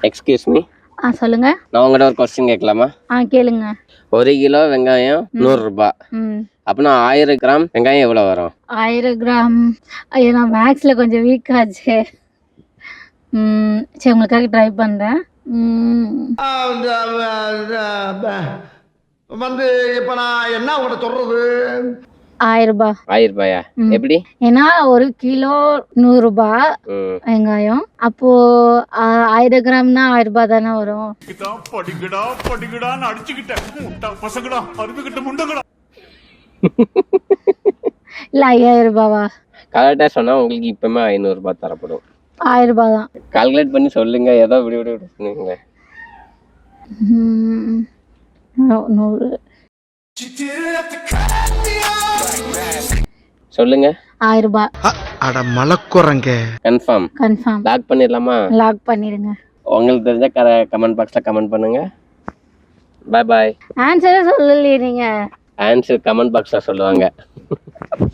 Excuse me. சொல்லுங்க. நான் உங்கள்கிட்ட ஒரு கொஸ்டின் கேட்கலாமா? கேளுங்க. 1 கிலோ வெங்காயம் 100 ரூபாய். அப்படின்னா 1000 கிராம் வெங்காயம் எவ்வளோ வரும்? 1000 கிராம். ஐயோ, நான் மேக்ஸில் கொஞ்சம் வீக் ஆச்சு. சரி, உங்களுக்காக ட்ரை பண்ணுறேன். வந்து இப்போ நான் என்ன உங்கள்கிட்ட சொல்றது? 1000 ரூபாய். 1000 ரூபாயா? எப்படி? ஏன்னா 1 கிலோ 100 ரூபாய் வெங்காயம். அப்போ 1000 கிராம்னா 1000 ரூபாய் தானே வரும். இல்ல 5000 ரூபாவா? கரெக்டா சொன்னா உங்களுக்கு இப்பவுமே 500 ரூபாய் தரப்படும். 1000 ரூபாய் தான். கால்குலேட் பண்ணி சொல்லுங்க. ஏதோ இப்படி சொன்னீங்க. 100 சொல்லுங்க. 1000 ரூபாய். அட மலக்குறங்க. கன்ஃபார்ம். லாக் பண்ணிடலாமா? லாக் பண்ணிடுங்க. உங்களுக்கு தெரிஞ்ச கமெண்ட் பாக்ஸ்ல கமெண்ட் பண்ணுங்க. By by. ஆன்சரே சொல்லலையே நீங்க. ஆன்சர் கமெண்ட் பாக்ஸ்ல சொல்லுவாங்க.